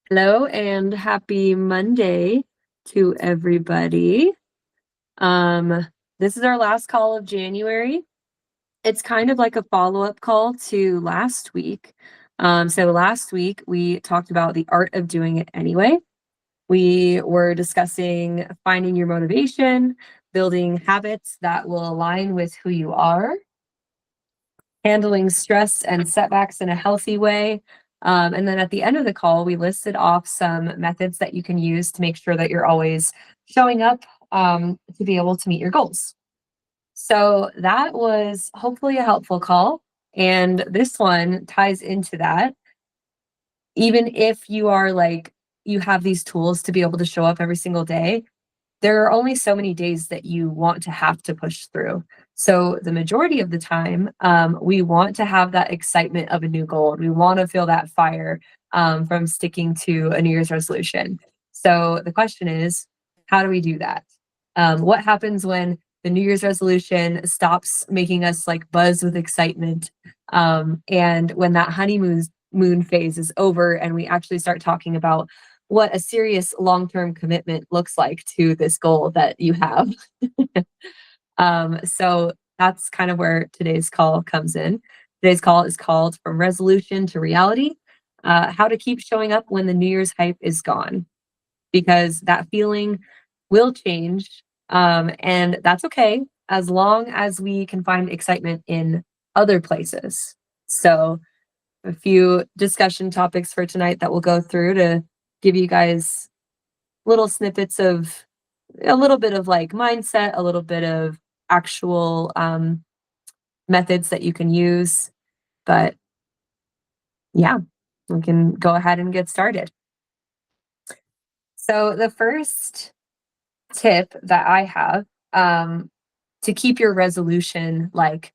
Hello and happy Monday to everybody. Um, this is our last call of January. It's kind of like a follow-up call to last week. So last week we talked about the art of doing it anyway. We were discussing finding your motivation, building habits that will align with who you are, handling stress and setbacks in a healthy way. And then at the end of the call, we listed off some methods that you can use to make sure that you're always showing up to be able to meet your goals. So that was hopefully a helpful call. And this one ties into that. Even if you are like, you have these tools to be able to show up every single day, there are only so many days that you want to have to push through. So the majority of the time, we want to have that excitement of a new goal. And we want to feel that fire from sticking to a New Year's resolution. So the question is, how do we do that? What happens when the New Year's resolution stops making us like buzz with excitement? And when that honeymoon phase is over and we actually start talking about what a serious long-term commitment looks like to this goal that you have. So that's kind of where today's call comes in. Today's call is called From Resolution to Reality, how to keep showing up when the New Year's hype is gone, because that feeling will change. And that's okay as long as we can find excitement in other places. So a few discussion topics for tonight that we'll go through to give you guys little snippets of a little bit of like mindset, a little bit of actual methods that you can use. But yeah, we can go ahead and get started. So the first tip that I have to keep your resolution, like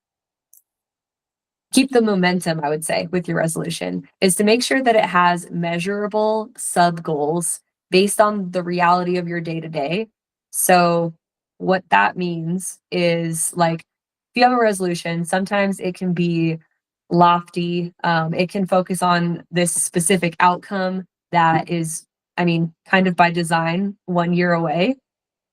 keep the momentum, I would say, with your resolution, is to make sure that it has measurable sub goals based on the reality of your day to day. So, what that means is like, if you have a resolution, sometimes it can be lofty. It can focus on this specific outcome that is, I mean, kind of by design, 1 year away.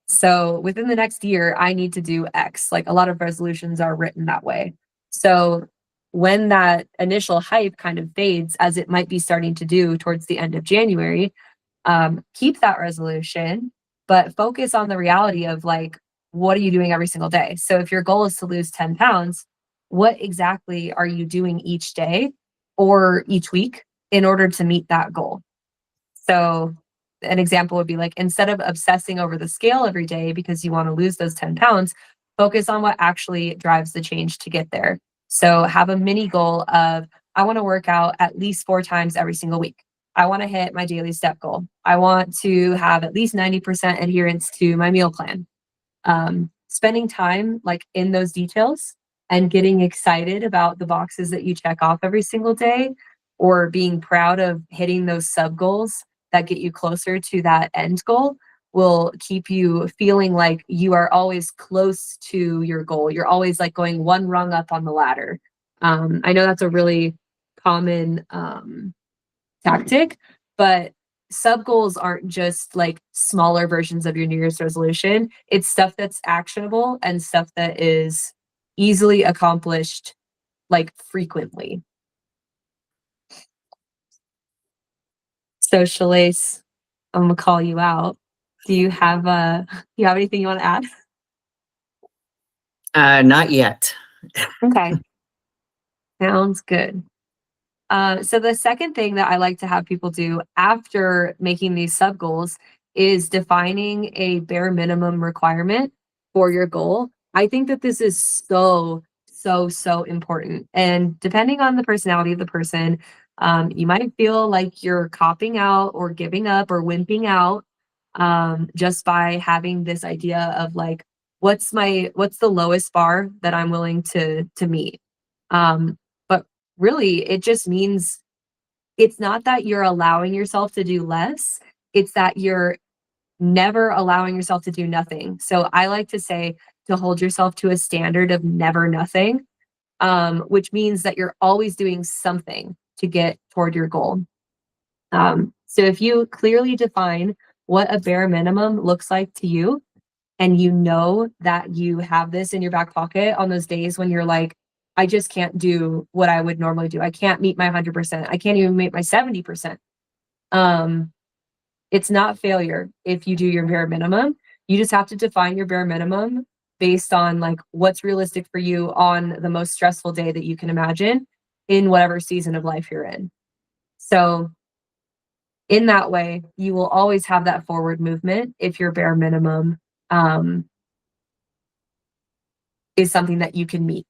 So, within the next year, I need to do X. Like a lot of resolutions are written that way. So, when that initial hype kind of fades, as it might be starting to do towards the end of January, keep that resolution, but focus on the reality of like, what are you doing every single day? So if your goal is to lose 10 pounds, what exactly are you doing each day or each week in order to meet that goal? So an example would be like, instead of obsessing over the scale every day because you want to lose those 10 pounds, focus on what actually drives the change to get there. So have a mini goal of, I want to work out at least 4 times every single week. I want to hit my daily step goal. I want to have at least 90% adherence to my meal plan. Spending time like in those details and getting excited about the boxes that you check off every single day, or being proud of hitting those sub goals that get you closer to that end goal, will keep you feeling like you are always close to your goal. You're always like going one rung up on the ladder. I know that's a really common tactic, but sub goals aren't just like smaller versions of your New Year's resolution. It's stuff that's actionable and stuff that is easily accomplished like frequently. So Shalais, I'm gonna call you out. Do you have anything you want to add? Not yet. Okay. Sounds good. So the second thing that I like to have people do after making these sub goals is defining a bare minimum requirement for your goal. I think that this is so important. And depending on the personality of the person, you might feel like you're copping out or giving up or wimping out just by having this idea of like, what's the lowest bar that I'm willing to meet. But really, it just means it's not that you're allowing yourself to do less, it's that you're never allowing yourself to do nothing. So I like to say to hold yourself to a standard of never nothing, which means that you're always doing something to get toward your goal. So if you clearly define what a bare minimum looks like to you, and you know that you have this in your back pocket on those days when you're like, I just can't do what I would normally do. I can't meet my 100%. I can't even meet my 70%. Um, it's not failure if you do your bare minimum. You just have to define your bare minimum based on like what's realistic for you on the most stressful day that you can imagine in whatever season of life you're in. So in that way, you will always have that forward movement if your bare minimum um, is something that you can meet.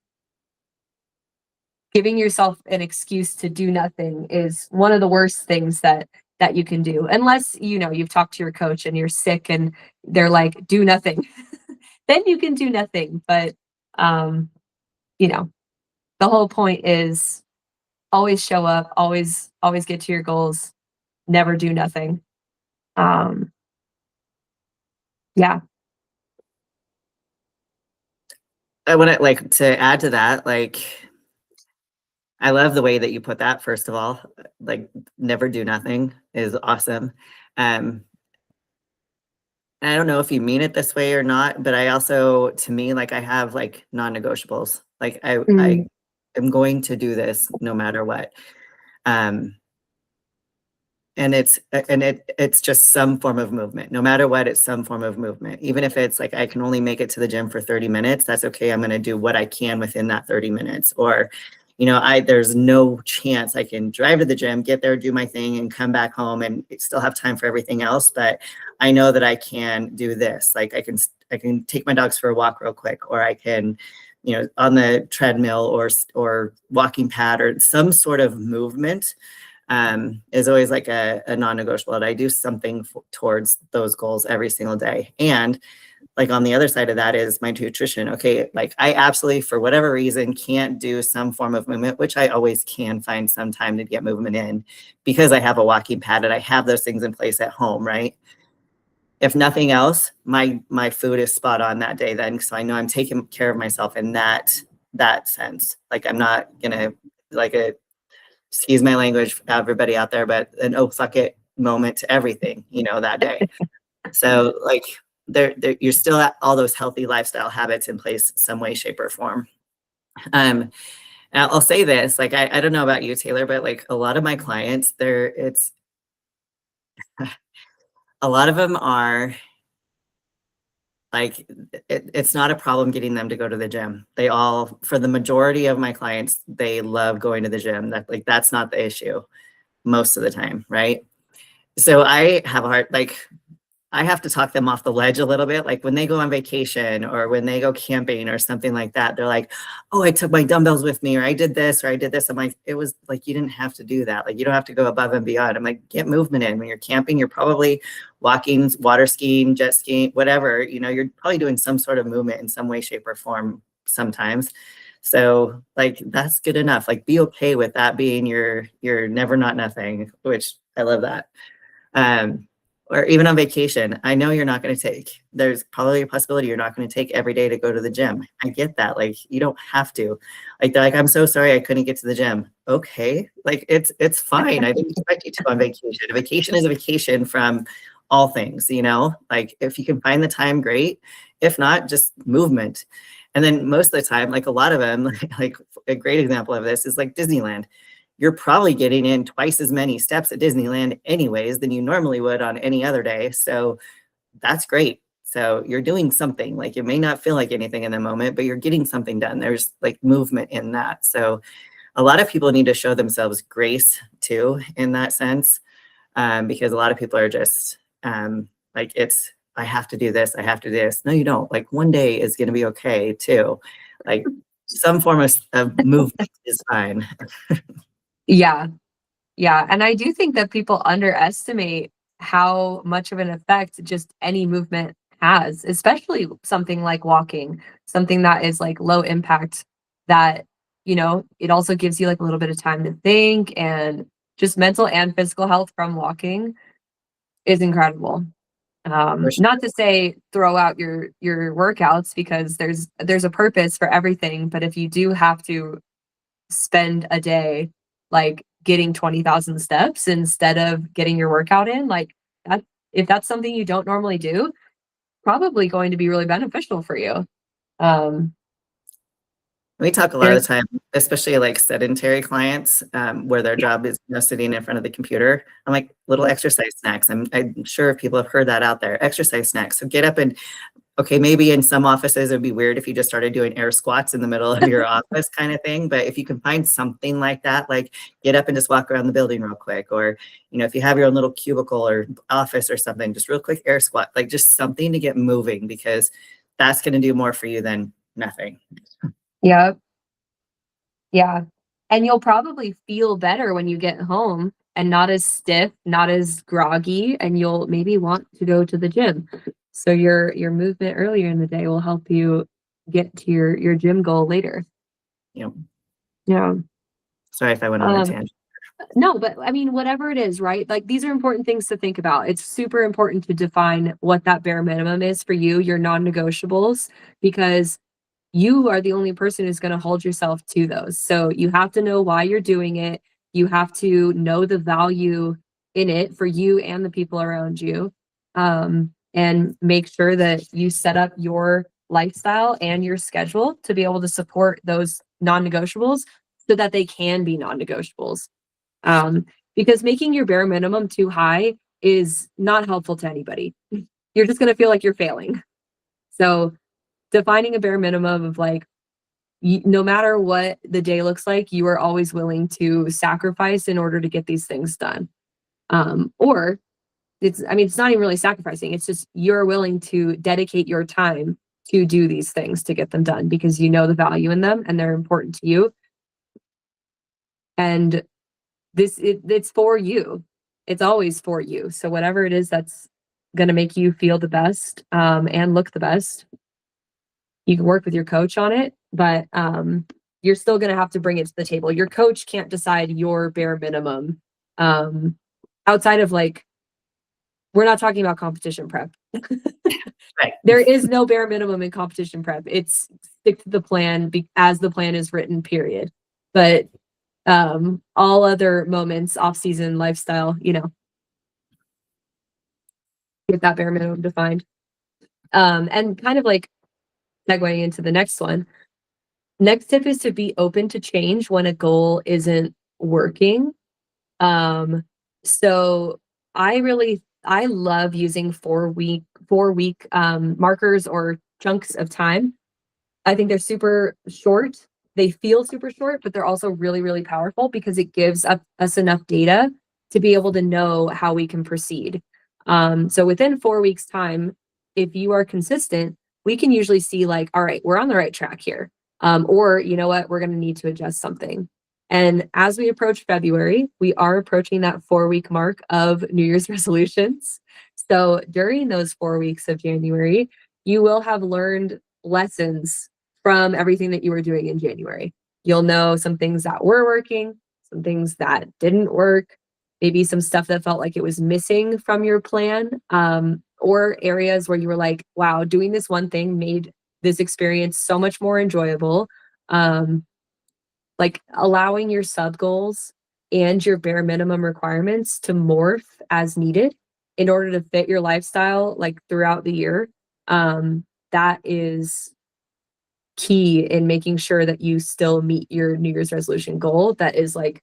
Giving yourself an excuse to do nothing is one of the worst things that you can do, unless you've talked to your coach and you're sick and they're like, do nothing. Then you can do nothing. But um, you know, the whole point is always show up, always get to your goals, never do nothing. Yeah. I want to like to add to that, like I love the way that you put that, first of all. Like never do nothing is awesome. And I don't know if you mean it this way or not, but I also, to me, like I have like non-negotiables. Like I Mm. am going to do this no matter what. Um, and it's just some form of movement. No matter what, it's some form of movement. Even if it's like I can only make it to the gym for 30 minutes, that's okay. I'm going to do what I can within that 30 minutes. Or, there's no chance I can drive to the gym, get there, do my thing, and come back home and still have time for everything else. But I know that I can do this. Like I can take my dogs for a walk real quick, or I can, on the treadmill or walking pad or some sort of movement is always like a non-negotiable. And I do something towards those goals every single day. And like on the other side of that is my nutrition. Okay, like I absolutely, for whatever reason, can't do some form of movement, which I always can find some time to get movement in because I have a walking pad and I have those things in place at home, right? If nothing else, my food is spot on that day then. So I know I'm taking care of myself in that sense. Like I'm not gonna like excuse my language, everybody out there, but an oh fuck it moment to everything, that day. So like you're still at all those healthy lifestyle habits in place some way, shape, or form. And I'll say this, like I don't know about you, Taylor, but like a lot of my clients, a lot of them are like it's not a problem getting them to go to the gym. For the majority of my clients, they love going to the gym. That's not the issue most of the time, right? So I have a hard, like I have to talk them off the ledge a little bit. Like when they go on vacation or when they go camping or something like that, they're like, oh, I took my dumbbells with me, or I did this, or I did this. I'm like, it was like, you didn't have to do that. Like, you don't have to go above and beyond. I'm like, get movement in. When you're camping, you're probably walking, water skiing, jet skiing, whatever, you're probably doing some sort of movement in some way, shape, or form sometimes. So like, that's good enough. Like, be okay with that being your never not nothing, which I love that. Or even on vacation, I know you're not going to there's probably a possibility you're not going to take every day to go to the gym. I get that. Like, you don't have to. Like, they're like, I'm so sorry I couldn't get to the gym. Okay. Like, it's fine. I didn't expect you to on vacation. A vacation is a vacation from all things, like if you can find the time, great. If not, just movement. And then most of the time, like a lot of them, like a great example of this is like Disneyland. You're probably getting in twice as many steps at Disneyland anyways than you normally would on any other day. So that's great. So you're doing something. Like, it may not feel like anything in the moment, but you're getting something done. There's like movement in that. So a lot of people need to show themselves grace too, in that sense, because a lot of people are just like, I have to do this. I have to do this. No, you don't. Like, one day is going to be okay too. Like, some form of movement is fine. Yeah. Yeah. And I do think that people underestimate how much of an effect just any movement has, especially something like walking, something that is like low impact, that, it also gives you like a little bit of time to think, and just mental and physical health from walking is incredible. For sure. Not to say throw out your workouts, because there's a purpose for everything, but if you do have to spend a day like getting 20,000 steps instead of getting your workout in, like that, if that's something you don't normally do, probably going to be really beneficial for you. We talk a lot of the time, especially like sedentary clients, where their job is sitting in front of the computer. I'm like, little exercise snacks. I'm sure people have heard that out there. Exercise snacks. So get up and, okay, maybe in some offices it'd be weird if you just started doing air squats in the middle of your office kind of thing. But if you can find something like that, like get up and just walk around the building real quick, or if you have your own little cubicle or office or something, just real quick air squat, like just something to get moving, because that's going to do more for you than nothing. Yeah. Yeah. And you'll probably feel better when you get home and not as stiff, not as groggy, and you'll maybe want to go to the gym. So your movement earlier in the day will help you get to your gym goal later. Yep. Yeah. Sorry if I went on a tangent. No, but I mean, whatever it is, right? Like these are important things to think about. It's super important to define what that bare minimum is for you, your non-negotiables, because you are the only person who's going to hold yourself to those. So you have to know why you're doing it. You have to know the value in it for you and the people around you. And make sure that you set up your lifestyle and your schedule to be able to support those non-negotiables so that they can be non-negotiables. Because making your bare minimum too high is not helpful to anybody. You're just going to feel like you're failing. So defining a bare minimum of like, no matter what the day looks like, you are always willing to sacrifice in order to get these things done. Or it's not even really sacrificing. It's just you're willing to dedicate your time to do these things to get them done because you know the value in them and they're important to you. And it's for you. It's always for you. So whatever it is that's going to make you feel the best and look the best, you can work with your coach on it, but you're still going to have to bring it to the table. Your coach can't decide your bare minimum outside of like, we're not talking about competition prep. Right. There is no bare minimum in competition prep. It's stick to the plan as the plan is written, period. But all other moments, off-season, lifestyle, get that bare minimum defined. And kind of like segueing into the next one. Next tip is to be open to change when a goal isn't working. So I love using 4-week markers or chunks of time. I think they're super short. They feel super short, but they're also really, really powerful because it gives us enough data to be able to know how we can proceed. So within 4 weeks time, if you are consistent, we can usually see like, all right, we're on the right track here. Or you know what, we're going to need to adjust something. And as we approach February, we are approaching that 4-week mark of New Year's resolutions. So during those 4 weeks of January, you will have learned lessons from everything that you were doing in January. You'll know some things that were working, some things that didn't work, maybe some stuff that felt like it was missing from your plan, or areas where you were like, wow, doing this one thing made this experience so much more enjoyable. Like allowing your sub goals and your bare minimum requirements to morph as needed in order to fit your lifestyle like throughout the year. That is key in making sure that you still meet your New Year's resolution goal that is like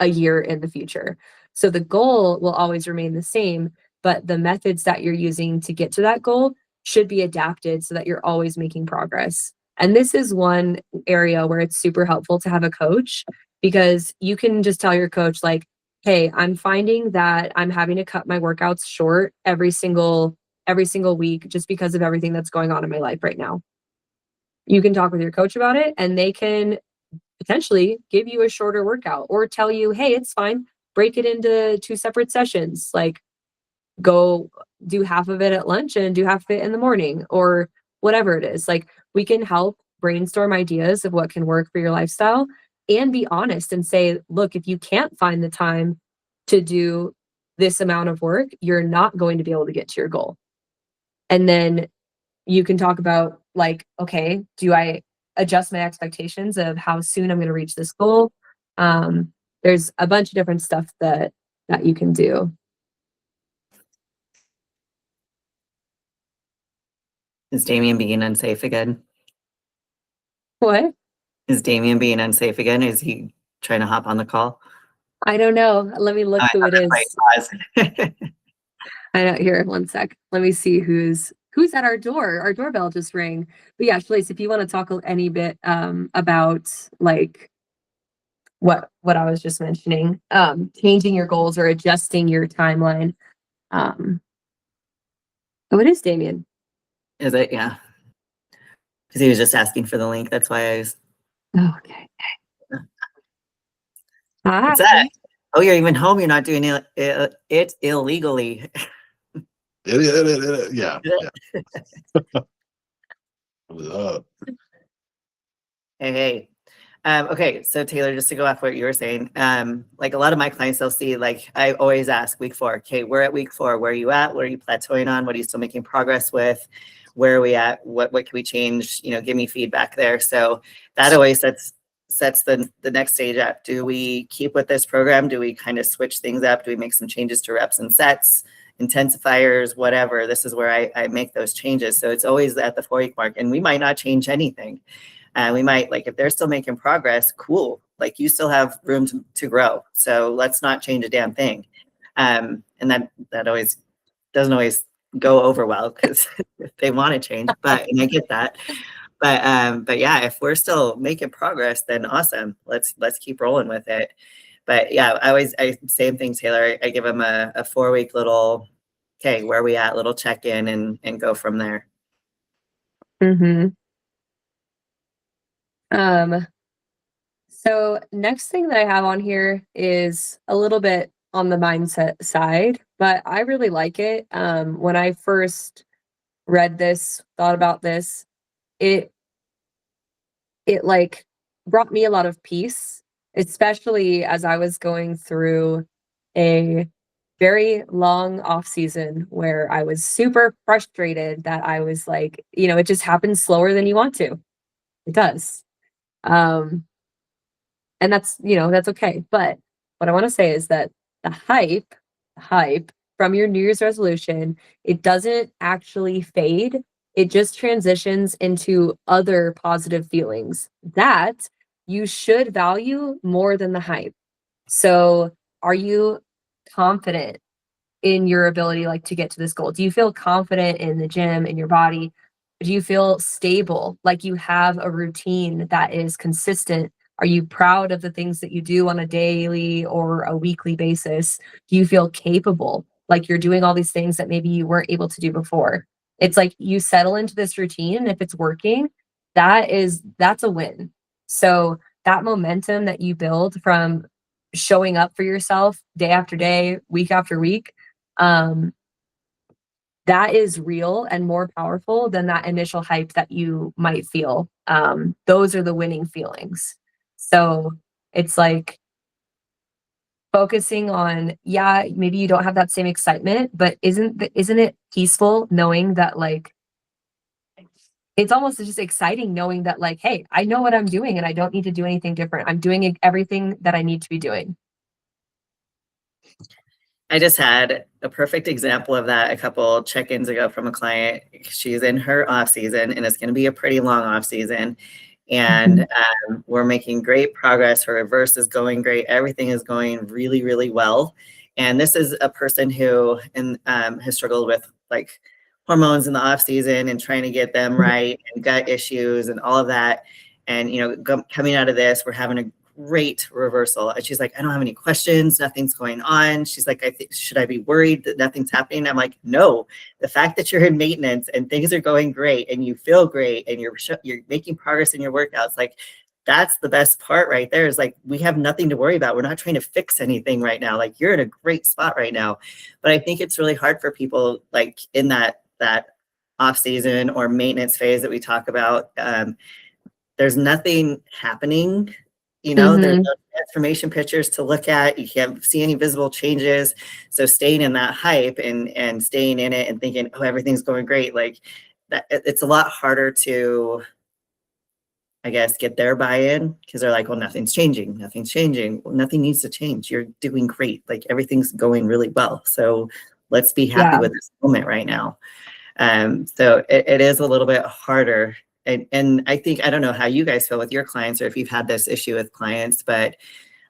a year in the future. So the goal will always remain the same, but the methods that you're using to get to that goal should be adapted so that you're always making progress. And this is one area where it's super helpful to have a coach, because you can just tell your coach like, hey, I'm finding that I'm having to cut my workouts short every single week just because of everything that's going on in my life right now. You can talk with your coach about it and they can potentially give you a shorter workout or tell you, hey, it's fine. Break it into 2 separate sessions. Like go do half of it at lunch and do half of it in the morning or whatever it is. Like we can help brainstorm ideas of what can work for your lifestyle and be honest and say, look, if you can't find the time to do this amount of work, you're not going to be able to get to your goal. And then you can talk about like, okay, do I adjust my expectations of how soon I'm going to reach this goal? there's a bunch of different stuff that you can do. Is Damien being unsafe again? What? Is Damien being unsafe again? Is he trying to hop on the call? I don't know. Let me look who it is. Pause. I know. Here, one sec. Let me see who's at our door. Our doorbell just rang. But yeah, Shalise, if you want to talk any bit about like what I was just mentioning, changing your goals or adjusting your timeline. Oh, it is Damien. Is it? Yeah. Because he was just asking for the link. That's why I was. Oh, okay. Hi. What's that? Oh, you're even home. You're not doing it illegally. Yeah. Hey. Okay, so Taylor, just to go off what you were saying, like a lot of my clients, they'll see, like I always ask week 4, okay, we're at week 4, where are you at? What are you plateauing on? What are you still making progress with? Where are we at? What can we change? You know, give me feedback there. So that always sets the next stage up. Do we keep with this program? Do we kind of switch things up? Do we make some changes to reps and sets, intensifiers, whatever? This is where I make those changes. So it's always at the 4-week mark, and we might not change anything. We might, like, if they're still making progress, cool. Like, you still have room to grow. So let's not change a damn thing. And that always doesn't always go over well because they want to change, and I get that. But yeah, if we're still making progress, then awesome. Let's keep rolling with it. But yeah, same thing, Taylor. I give them a 4-week little, okay, where are we at? Little check-in and go from there. Mm-hmm. So next thing that I have on here is a little bit on the mindset side, but I really like it. When I first read this, thought about this, it like brought me a lot of peace, especially as I was going through a very long off season where I was super frustrated that I was like, it just happens slower than you want to. It does. And that's okay. But what I want to say is that the hype from your New Year's resolution, it doesn't actually fade. It just transitions into other positive feelings that you should value more than the hype. So, are you confident in your ability like to get to this goal? Do you feel confident in the gym, in your body? Do you feel stable, like you have a routine that is consistent? Are you proud of the things that you do on a daily or a weekly basis? Do you feel capable, like you're doing all these things that maybe you weren't able to do before? It's like you settle into this routine, and if it's working, that's a win. So that momentum that you build from showing up for yourself day after day, week after week, that is real and more powerful than that initial hype that you might feel. Those are the winning feelings. So it's like focusing on, yeah, maybe you don't have that same excitement, but isn't it peaceful knowing that, like, it's almost just exciting knowing that, like, hey, I know what I'm doing and I don't need to do anything different. I'm doing everything that I need to be doing. I just had a perfect example of that a couple check-ins ago from a client. She's in her off season, and it's going to be a pretty long off season. And we're making great progress. Her reverse is going great. Everything is going really, really well. And this is a person who has struggled with like hormones in the off season and trying to get them right, and gut issues and all of that. And coming out of this, we're having a great reversal. And she's like, I don't have any questions. Nothing's going on. She's like, should I be worried that nothing's happening? I'm like, no, the fact that you're in maintenance and things are going great and you feel great and you're making progress in your workouts, like that's the best part right there, is like, we have nothing to worry about. We're not trying to fix anything right now. Like, you're in a great spot right now. But I think it's really hard for people like in that off season or maintenance phase that we talk about. There's nothing happening. There's no transformation pictures to look at. You can't see any visible changes. So staying in that hype and staying in it and thinking, oh, everything's going great, like that, it's a lot harder to, I guess, get their buy-in because they're like, well, nothing's changing. Nothing's changing. Well, nothing needs to change. You're doing great. Like everything's going really well. So let's be happy Yeah. with this moment right now. So it is a little bit harder. And I think, I don't know how you guys feel with your clients or if you've had this issue with clients, but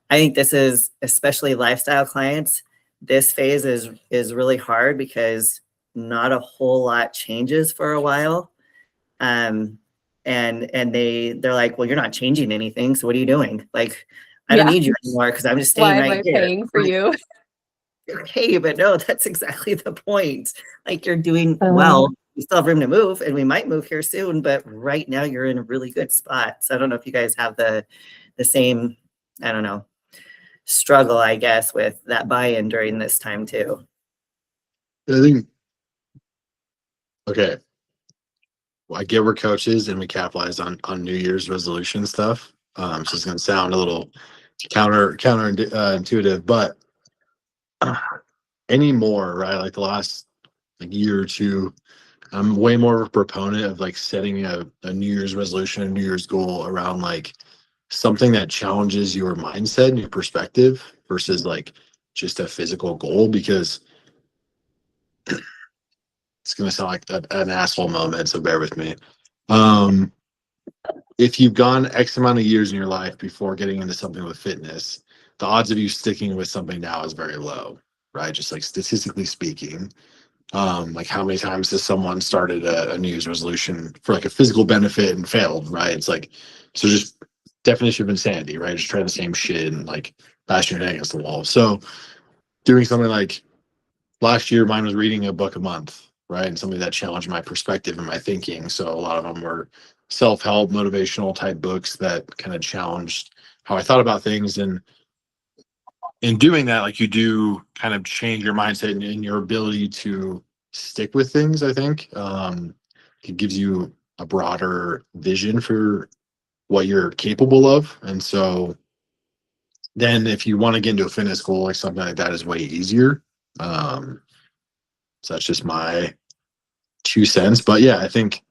I think this is especially lifestyle clients. This phase is really hard because not a whole lot changes for a while. And they're like, well, you're not changing anything. So what are you doing? Like, I don't Yeah. need you anymore because I'm just Why staying am right I here. paying for you? Okay, but no, that's exactly the point. Like you're doing Um, well. We still have room to move and we might move here soon, but right now you're in a really good spot. So I don't know if you guys have the same, I don't know, struggle, I guess, with that buy-in during this time too. I think, okay, well, I get we're coaches and we capitalize on New Year's resolution stuff. So it's going to sound a little counter intuitive, but anymore, right? Like the last like year or two, I'm way more of a proponent of like setting a New Year's resolution, a New Year's goal around like something that challenges your mindset and your perspective versus like just a physical goal, because it's going to sound like an asshole moment, so bear with me. Um, if you've gone X amount of years in your life before getting into something with fitness, the odds of you sticking with something now is very low, right? Just like statistically speaking. Like how many times has someone started a New Year's resolution for like a physical benefit and failed, right? It's like, so just definition of insanity, right? Just trying the same shit and like bashing your head against the wall. So doing something like last year, mine was reading a book a month, right? And something that challenged my perspective and my thinking. So a lot of them were self-help, motivational type books that kind of challenged how I thought about things. And in doing that, like you do kind of change your mindset and your ability to stick with things, I think. It gives you a broader vision for what you're capable of. And so then if you want to get into a fitness goal, like something like that is way easier. So that's just my 2 cents. But yeah, I think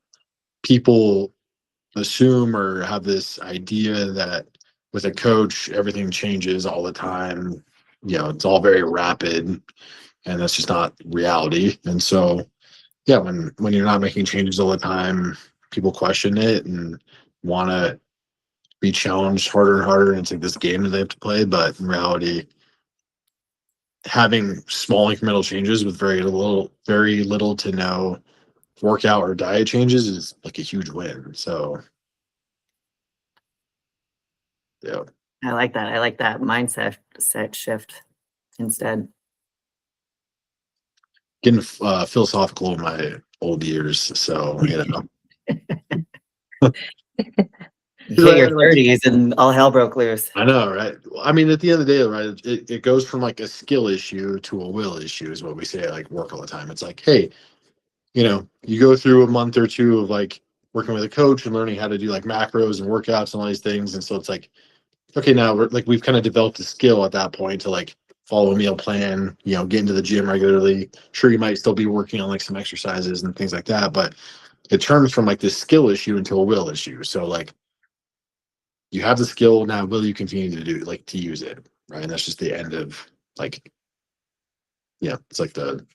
people assume or have this idea that with a coach, everything changes all the time. You know, it's all very rapid, and that's just not reality. And so, yeah, when you're not making changes all the time, people question it and want to be challenged harder and harder. And it's like this game that they have to play. But in reality, having small incremental changes with very little to no workout or diet changes is like a huge win. So yeah. I like that. I like that mindset shift instead. Getting philosophical in my old years. So, you know. You hit your 30s and all hell broke loose. I know, right? I mean, at the end of the day, right, it goes from like a skill issue to a will issue is what we say at like work all the time. It's like, hey, you know, you go through a month or two of like working with a coach and learning how to do like macros and workouts and all these things. And so it's like, okay, now we're like, we've kind of developed a skill at that point to like follow a meal plan, you know, get into the gym regularly. Sure, you might still be working on like some exercises and things like that, but it turns from like this skill issue into a will issue. So like you have the skill, now will you continue to do like to use it, right? And that's just the end of like, yeah, it's like the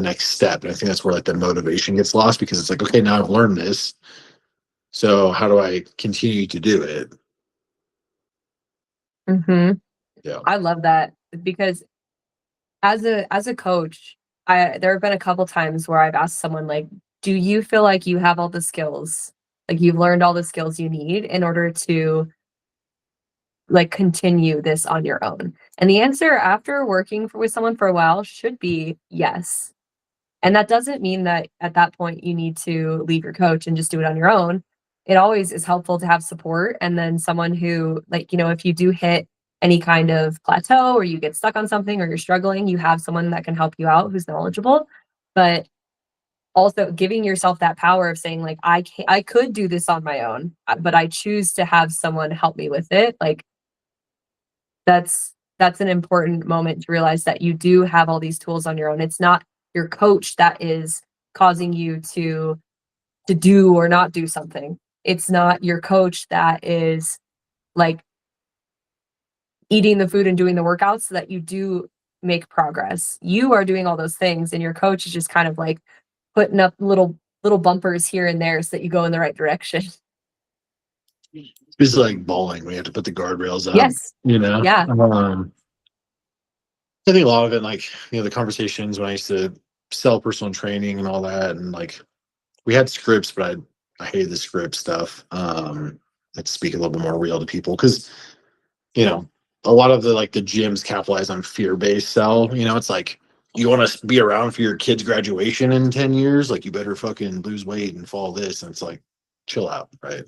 next step. And I think that's where like the motivation gets lost, because it's like, okay, now I've learned this, so how do I continue to do it? Yeah. I love that because as a coach, there have been a couple times where I've asked someone like, do you feel like you have all the skills? Like you've learned all the skills you need in order to like continue this on your own? And the answer after working with someone for a while should be yes. And that doesn't mean that at that point you need to leave your coach and just do it on your own. It always is helpful to have support, and then someone who, like, you know, if you do hit any kind of plateau or you get stuck on something or you're struggling, you have someone that can help you out who's knowledgeable. But also giving yourself that power of saying like, I could do this on my own, but I choose to have someone help me with it. Like that's an important moment to realize that you do have all these tools on your own. It's not your coach that is causing you to do or not do something. it's not your coach that is like eating the food and doing the workouts so that you do make progress. You are doing all those things, and your coach is just kind of like putting up little bumpers here and there so that you go in the right direction. It's like bowling. We have to put the guardrails up. Yes. You know. Yeah. I think a lot of it, like, you know, the conversations when I used to sell personal training and all that, and like we had scripts, but I hated the script stuff. Let's speak a little bit more real to people, because, you know, a lot of the gyms capitalize on fear-based sell. You know, it's like, you want to be around for your kid's graduation in 10 years, like you better fucking lose weight and follow this. And it's like, chill out, right?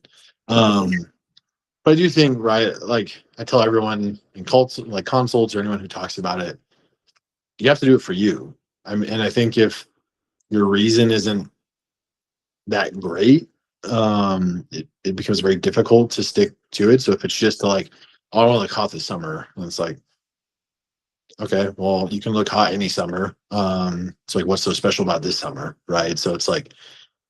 But I do think, right, like I tell everyone in consults or anyone who talks about it, you have to do it for you. And I think if your reason isn't that great, it becomes very difficult to stick to it. So if it's just like, oh, I want to look hot this summer, and it's like, okay, well, you can look hot any summer. It's like, what's so special about this summer, right? So it's like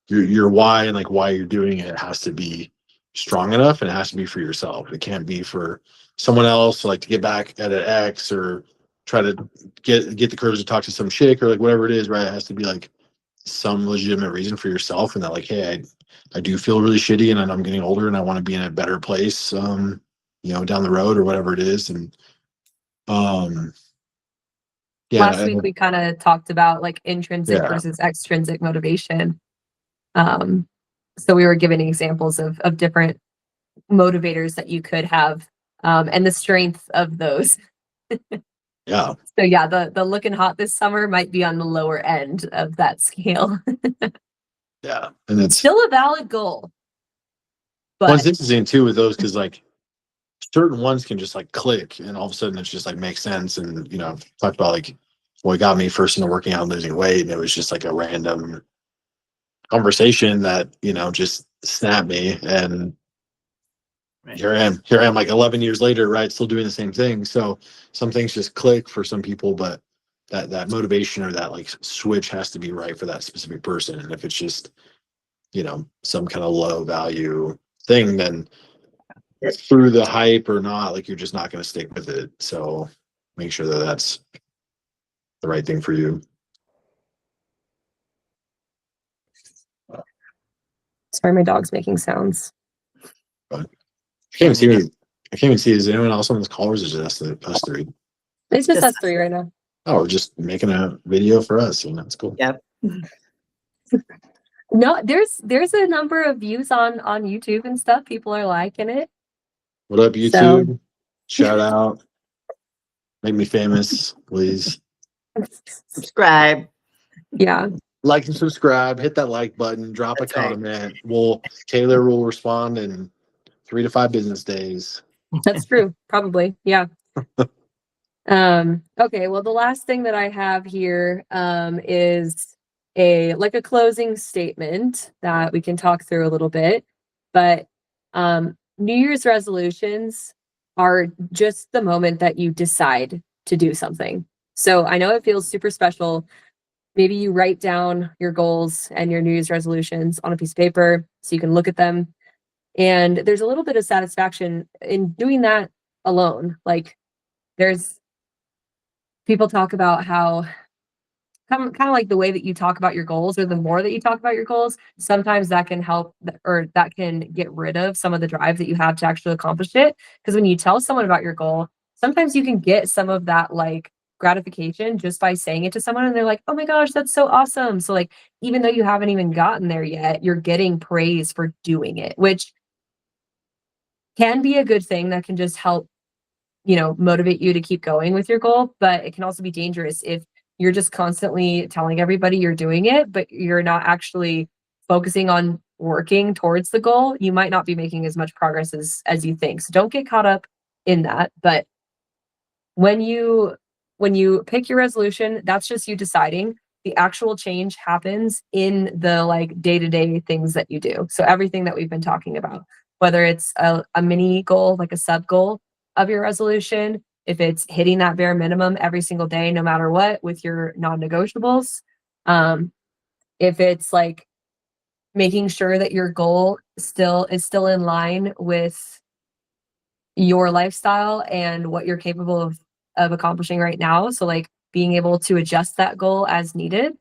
your why, and like why you're doing it has to be strong enough, and it has to be for yourself. It can't be for someone else, like to get back at an ex or try to get the courage to talk to some chick or like whatever it is, right? It has to be like some legitimate reason for yourself, and that like, hey, I do feel really shitty, and I'm getting older, and I want to be in a better place, you know, down the road or whatever it is. And yeah, Last week we kind of talked about like intrinsic Yeah. versus extrinsic motivation. So we were giving examples of different motivators that you could have, and the strength of those. yeah, So yeah, the looking hot this summer might be on the lower end of that scale. yeah, and it's Still a valid goal. well, it's But interesting too with those, because like certain ones can just like click, and all of a sudden it's just like makes sense. And you know, I've talked about like what got me first into working out and losing weight, and it was just like a random conversation that, you know, just snapped me. And Right. here I am like 11 years later, right, still doing the same thing. So some things just click for some people, but that motivation or that like switch has to be right for that specific person. And if it's just, you know, some kind of low value thing, then through the hype or not, like you're just not going to stick with it. So make sure that that's the right thing for you. sorry, my dog's making sounds. I can't even see. I can't even see. Is anyone else on this call, or is it just us three? It's just Just us three right now. Oh, we're just making a video for us, and that's cool. Yep. No, there's a number of views on YouTube and stuff. People are liking it. What up, YouTube? So- Shout out. Make me famous, please. Subscribe. Yeah. Like and subscribe. Hit that like button. Drop That's a right. comment. Taylor will respond in 3 to 5 business days. That's true. Probably. Yeah. Okay. Well, the last thing that I have here is a closing statement that we can talk through a little bit. But New Year's resolutions are just the moment that you decide to do something. So I know it feels super special. Maybe you write down your goals and your New Year's resolutions on a piece of paper so you can look at them. And there's a little bit of satisfaction in doing that alone. Like there's people talk about how kind of like the way that you talk about your goals, or the more that you talk about your goals, sometimes that can help, or that can get rid of some of the drive that you have to actually accomplish it. Because when you tell someone about your goal, sometimes you can get some of that like gratification just by saying it to someone, and they're like, oh my gosh, that's so awesome. So like, even though you haven't even gotten there yet, you're getting praise for doing it, which can be a good thing that can just help, you know, motivate you to keep going with your goal. But it can also be dangerous if you're just constantly telling everybody you're doing it, but you're not actually focusing on working towards the goal. You might not be making as much progress as you think. So don't get caught up in that. But when you pick your resolution, that's just you deciding. The actual change happens in the like day-to-day things that you do. So everything that we've been talking about, whether it's a mini goal, like a sub goal of your resolution, if it's hitting that bare minimum every single day, no matter what, with your non-negotiables, if it's like making sure that your goal is still in line with your lifestyle and what you're capable of accomplishing right now. So like being able to adjust that goal as needed.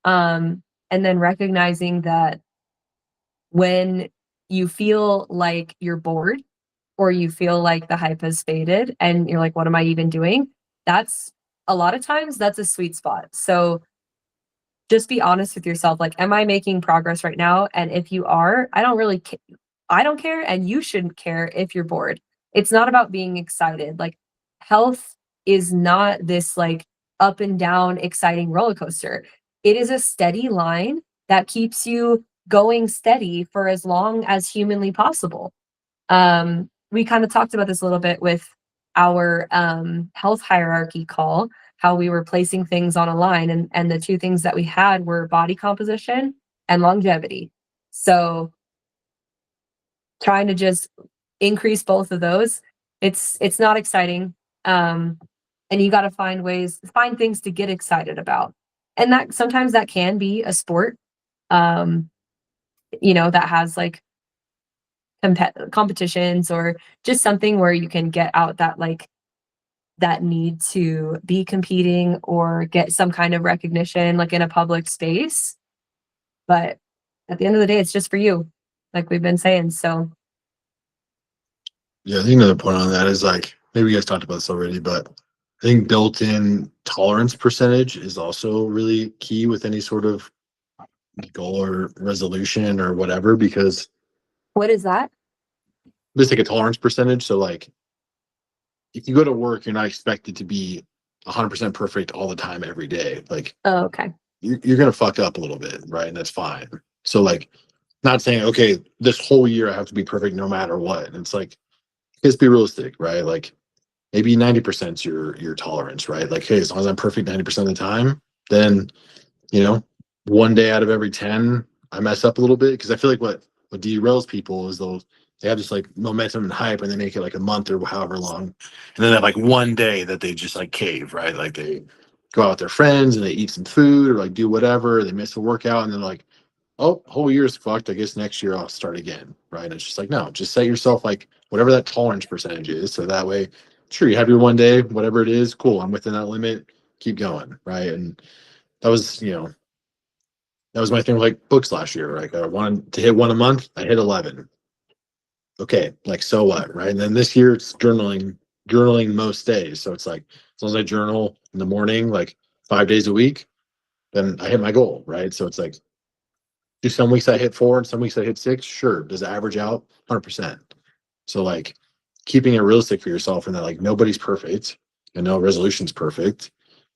And then recognizing that when you feel like you're bored or you feel like the hype has faded and you're like, what am I even doing? That's a lot of times that's a sweet spot. So just be honest with yourself. Like, am I making progress right now? And if you are, I don't care. And you shouldn't care if you're bored. It's not about being excited. Like health is not this like up and down exciting roller coaster. It is a steady line that keeps you going steady for as long as humanly possible. We kind of talked about this a little bit with our health hierarchy call, how we were placing things on a line, and the two things that we had were body composition and longevity. So trying to just increase both of those, it's not exciting. And you got to find things to get excited about. And that sometimes that can be a sport, that has like competitions or just something where you can get out that need to be competing or get some kind of recognition like in a public space. But at the end of the day, it's just for you, like we've been saying. So Yeah, I think another point on that is like, maybe you guys talked about this already, but I think built-in tolerance percentage is also really key with any sort of goal or resolution or whatever, because what is that? just like a tolerance percentage. So like if you go to work, you're not expected to be 100% perfect all the time every day. Like Oh, okay. you're going to fuck up a little bit, right? And that's fine. So like not saying, okay, this whole year I have to be perfect no matter what. And it's like, let's be realistic, right? Like maybe 90% is your tolerance, right? Like, hey, as long as I'm perfect 90% of the time, then, one day out of every 10, I mess up a little bit. Because I feel like what derails people is they have this like momentum and hype and they make it like a month or however long. And then they have like one day that they just like cave, right? Like they go out with their friends and they eat some food or like do whatever. They miss a workout and they're like, oh, whole year's fucked. I guess next year I'll start again, right? And it's just like, no, just set yourself like whatever that tolerance percentage is. So that way, sure, you have your one day, whatever it is, cool. I'm within that limit. Keep going, right? And that was, that was my thing with like books last year. Like I wanted to hit one a month. I hit 11. Okay, like so what, right? And then this year it's journaling most days. So it's like as long as I journal in the morning, like 5 days a week, then I hit my goal, right? So it's like, do some weeks I hit 4 and some weeks I hit 6? Sure. Does it average out? 100%. So like keeping it realistic for yourself and that like nobody's perfect and no resolution's perfect.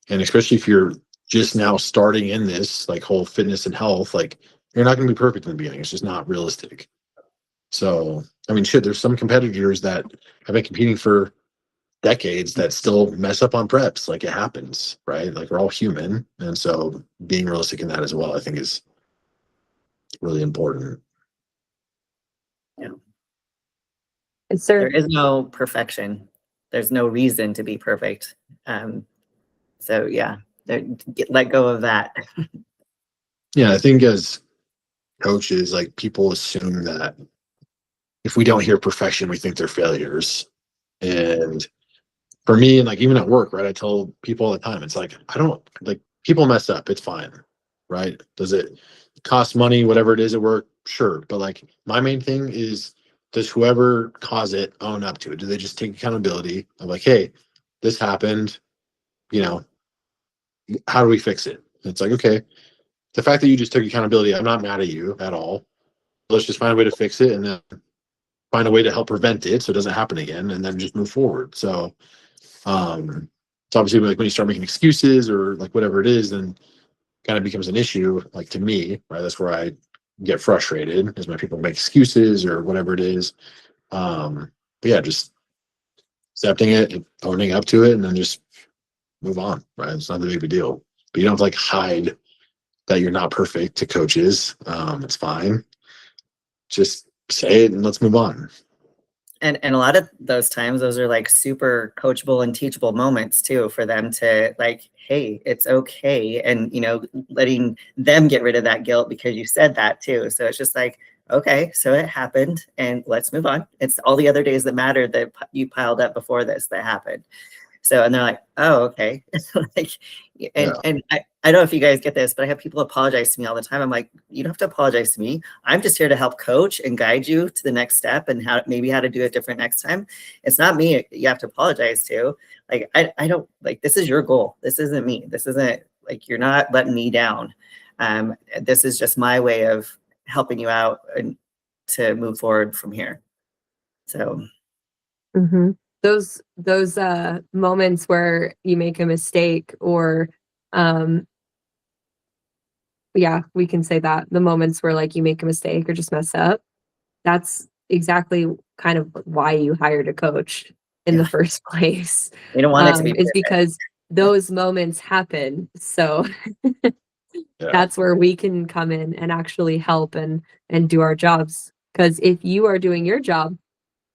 And especially if you're just now starting in this like whole fitness and health, like you're not going to be perfect in the beginning. It's just not realistic. So, I mean, shit, there's some competitors that have been competing for decades that still mess up on preps. Like it happens, right? Like we're all human. And so being realistic in that as well, I think is really important. There is no perfection. There's no reason to be perfect. So yeah, let go of that. Yeah, I think as coaches, like people assume that if we don't hear perfection, we think they're failures. And for me, and like even at work, right, I tell people all the time, it's like, I don't like people mess up. It's fine, right? Does it cost money, whatever it is at work? Sure. But like my main thing is, does whoever caused it own up to it? Do they just take accountability? I'm like, hey, this happened, how do we fix it? And it's like, okay, the fact that you just took accountability, I'm not mad at you at all. Let's just find a way to fix it and then find a way to help prevent it so it doesn't happen again and then just move forward. So it's obviously like when you start making excuses or like whatever it is, then kind of becomes an issue, like to me, right? That's where I get frustrated is when people make excuses or whatever it is. But yeah, just accepting it and owning up to it and then just move on, right? It's not a big deal. But you don't have to like hide that you're not perfect to coaches. It's fine. Just say it and let's move on. And a lot of those times, those are like super coachable and teachable moments too, for them to like, hey, it's okay. And, you know, letting them get rid of that guilt because you said that too. So it's just like, okay, so it happened and let's move on. It's all the other days that mattered that you piled up before this that happened. So, and they're like, oh, okay. Like, Yeah. and I don't know if you guys get this, but I have people apologize to me all the time. I'm like, you don't have to apologize to me. I'm just here to help coach and guide you to the next step and maybe how to do it different next time. It's not me you have to apologize to. Like, I don't like, this is your goal. This isn't me. This isn't like, you're not letting me down. This is just my way of helping you out and to move forward from here. So. Mm-hmm. Those moments where you make a mistake, or yeah, we can say that, the moments where like you make a mistake or just mess up, that's exactly kind of why you hired a coach in the first place. You don't want it to be Is perfect. because those moments happen. So that's where we can come in and actually help and do our jobs. Because if you are doing your job,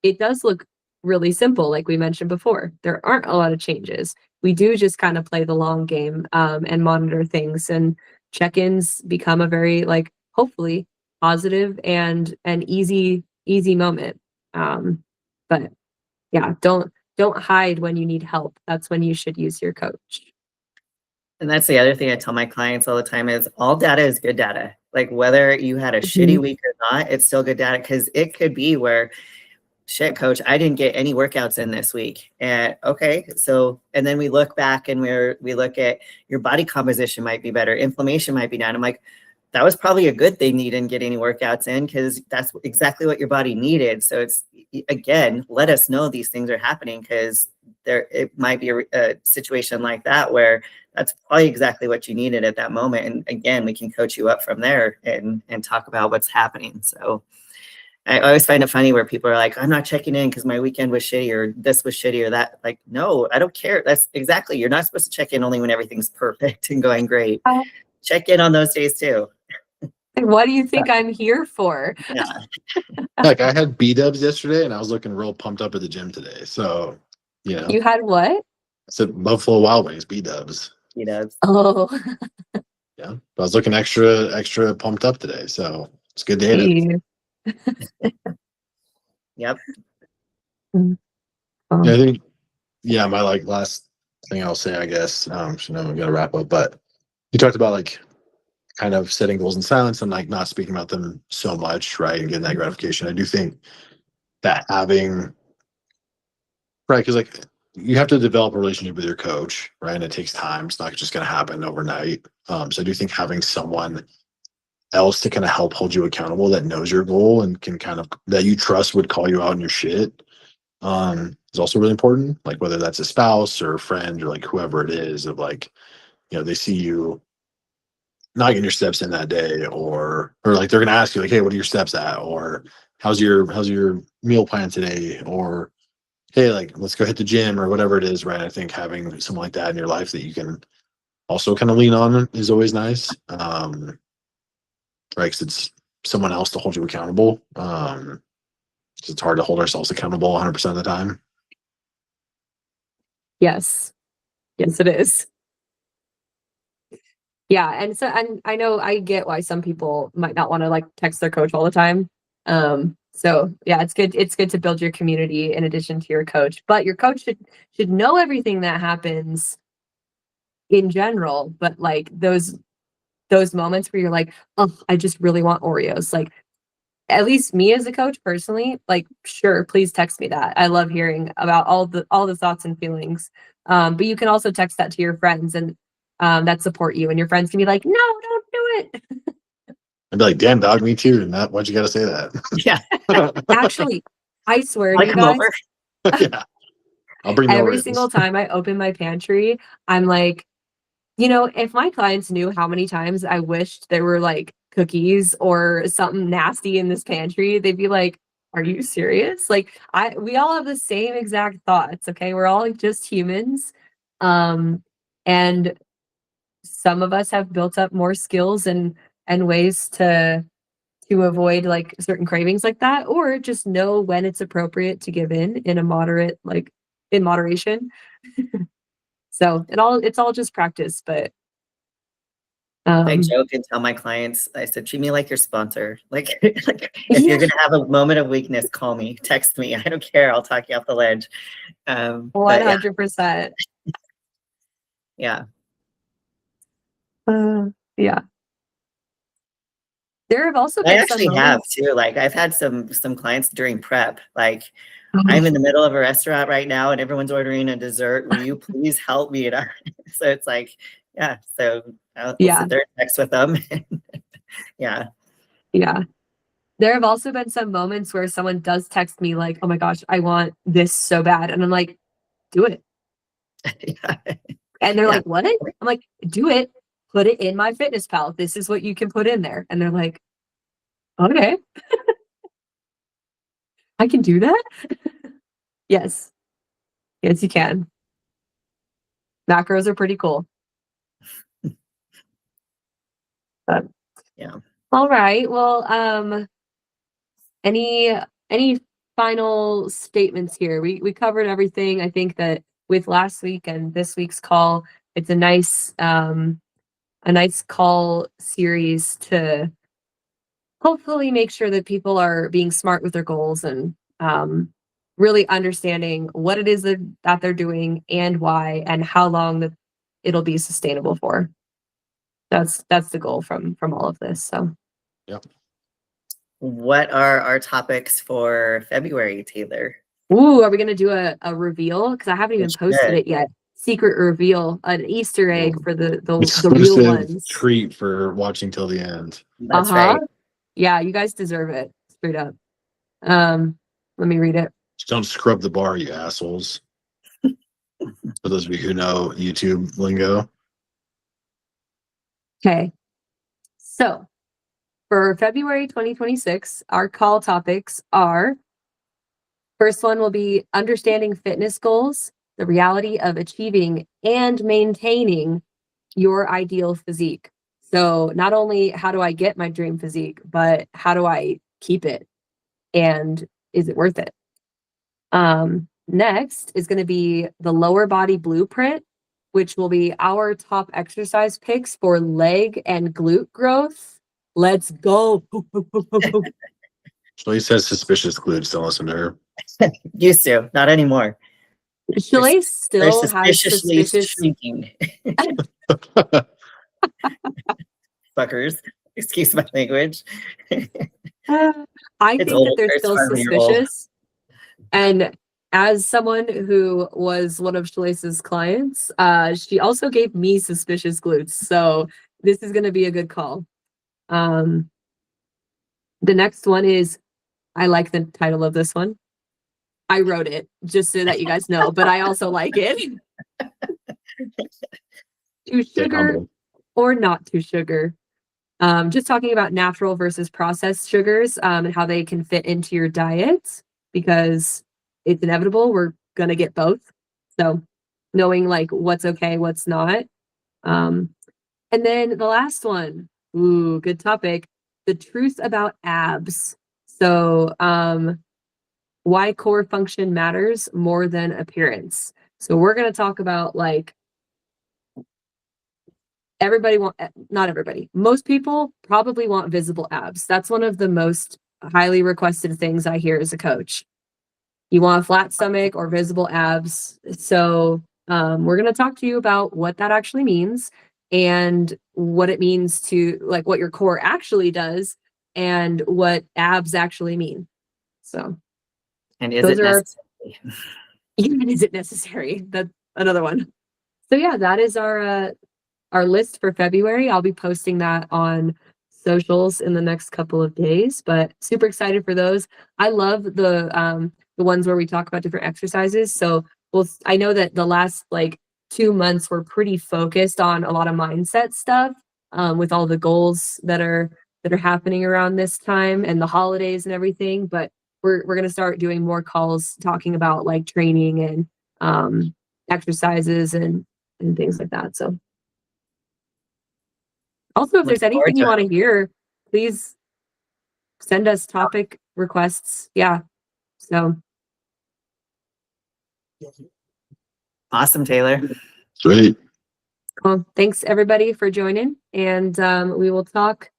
it does look really simple, like we mentioned before. There aren't a lot of changes. We do just kind of play the long game, and monitor things, and check-ins become a very, like, hopefully positive and an easy moment. But yeah, don't hide when you need help. That's when you should use your coach. And that's the other thing I tell my clients all the time is all data is good data. Like whether you had a shitty week or not, it's still good data, because it could be where, shit, coach, I didn't get any workouts in this week. And okay, so, and then we look back and we look at your body composition might be better, inflammation might be down. I'm like, that was probably a good thing you didn't get any workouts in, because that's exactly what your body needed. So it's, again, let us know these things are happening, because it might be a situation like that where that's probably exactly what you needed at that moment. And again, we can coach you up from there and talk about what's happening. So I always find it funny where people are like, I'm not checking in because my weekend was shitty, or this was shitty, or that. Like, no, I don't care. That's exactly, you're not supposed to check in only when everything's perfect and going great. Check in on those days too. What do you think I'm here for? Yeah. Like I had B-dubs yesterday and I was looking real pumped up at the gym today. So, you know. You had what? I said Buffalo Wild Wings, B-dubs. Oh. Yeah. But I was looking extra pumped up today. So it's a good day. Hey. Yep. Yeah, I think, yeah, my like last thing I'll say, I guess, so now we gotta wrap up, but you talked about like kind of setting goals in silence and like not speaking about them so much, right? And getting that gratification. I do think that having, right, because like you have to develop a relationship with your coach, right? And it takes time. It's not just gonna happen overnight. So I do think having someone else to kind of help hold you accountable that knows your goal and can kind of that you trust would call you out on your shit is also really important. Like whether that's a spouse or a friend or like whoever it is, of like, you know, they see you not getting your steps in that day, or like they're gonna ask you like, hey, what are your steps at? Or how's your meal plan today? Or hey, like let's go hit the gym or whatever it is, right? I think having someone like that in your life that you can also kind of lean on is always nice. Right, because it's someone else to hold you accountable. It's hard to hold ourselves accountable 100% of the time. Yes, it is. Yeah, and so, and I know I get why some people might not want to like text their coach all the time. So yeah, it's good to build your community in addition to your coach, but your coach should know everything that happens in general. But like those moments where you're like, oh, I just really want Oreos, like, at least me as a coach personally, like, sure, please text me that. I love hearing about all the thoughts and feelings. But you can also text that to your friends and that support you, and your friends can be like, no, don't do it. I'd be like, damn dog, me too. And that, why'd you gotta say that? Yeah. Actually, I swear to you come guys, over. Yeah. I'll bring the every Oreos. single time I open my pantry, I'm like, you know, if my clients knew how many times I wished there were like cookies or something nasty in this pantry, they'd be like, are you serious? Like we all have the same exact thoughts, okay? We're all like just humans. And some of us have built up more skills and ways to to avoid like certain cravings like that, or just know when it's appropriate to give in a moderate, like in moderation. So it's all just practice, but I joke and tell my clients, I said, treat me like your sponsor. Like, like if yeah, you're gonna have a moment of weakness, call me, text me. I don't care. I'll talk you off the ledge. But 100%. yeah. Yeah. There have also I been some actually have moments. too. Like I've had some clients during prep. Like Oh, I'm in the middle of a restaurant right now and everyone's ordering a dessert. Will you please help me? And so it's like, yeah. So we'll yeah, sit there and text with them. Yeah. yeah. There have also been some moments where someone does text me like, "Oh my gosh, I want this so bad," and I'm like, "Do it." Yeah. And they're Yeah. like, "What?" I'm like, "Do it. Put it in MyFitnessPal. This is what you can put in there." And they're like, "Okay, I can do that." Yes, yes, you can. Macros are pretty cool. But Yeah. all right. Well, any final statements here? We covered everything. I think that with last week and this week's call, it's a nice call series to hopefully make sure that people are being smart with their goals and really understanding what it is that they're doing and why and how long that it'll be sustainable for. That's the goal from all of this. So Yep. What are our topics for February, Taylor? ooh, are we gonna do a reveal? Because I haven't We even posted should. it yet. Secret reveal, an Easter egg for the real Exclusive ones. treat for watching till the end. That's Uh-huh. right. Yeah, you guys deserve it. Straight up. Let me read it. Just don't scrub the bar, you assholes. For those of you who know YouTube lingo. Okay. So for February 2026, our call topics are first one will be understanding fitness goals, the reality of achieving and maintaining your ideal physique. So not only how do I get my dream physique, but how do I keep it? And is it worth it? Next is going to be the lower body blueprint, which will be our top exercise picks for leg and glute growth. Let's go. She says suspicious glutes. Don't listen to her. Used to, not anymore. Shalay They're still has suspiciously suspicious. shrinking. Fuckers. Excuse my language. I It's think that old. they're It's still farm year old. suspicious. And as someone who was one of Shalace's clients, she also gave me suspicious glutes. So this is going to be a good call. The next one is, I like the title of this one. I wrote it just so that you guys know, but I also like it. Too Stay sugar humble. or not too sugar. Just talking about natural versus processed sugars and how they can fit into your diet because it's inevitable. We're going to get both. So knowing like what's okay, what's not. And then the last one, ooh, good topic, the truth about abs. So why core function matters more than appearance. So we're going to talk about like not everybody, most people probably want visible abs. That's one of the most highly requested things I hear as a coach. You want a flat stomach or visible abs. So we're going to talk to you about what that actually means and what it means to like what your core actually does and what abs actually mean. So And is those it are necessary? even is it necessary? That's another one. So yeah, that is our list for February. I'll be posting that on socials in the next couple of days, but super excited for those. I love the ones where we talk about different exercises. So I know that the last like 2 months were pretty focused on a lot of mindset stuff with all the goals that are happening around this time and the holidays and everything. But we're gonna start doing more calls talking about like training and exercises and things like that. So also, if there's Looking forward anything you to want it. to hear, please send us topic requests. Yeah. So Awesome, Taylor. Sweet. well, thanks everybody for joining, and we will talk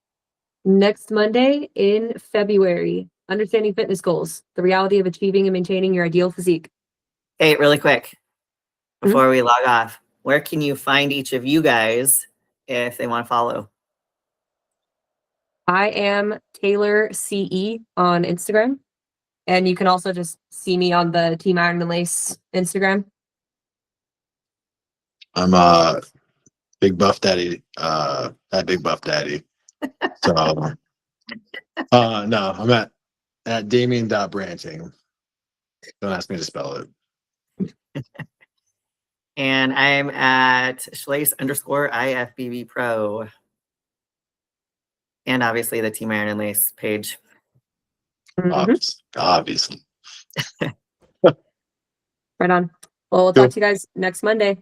next Monday in February. Understanding fitness goals, the reality of achieving and maintaining your ideal physique. Hey, really quick, before we log off, where can you find each of you guys if they want to follow? I am Taylor CE on Instagram, and you can also just see me on the Team Iron and Lace Instagram. I'm Big Buff Daddy, that Big Buff Daddy. So no, I'm at Damien.branching. Don't ask me to spell it. And I'm at Schlace_IFBB Pro. And obviously the Team Iron and Lace page. Obviously. Right on. Well, we'll Cool. talk to you guys next Monday.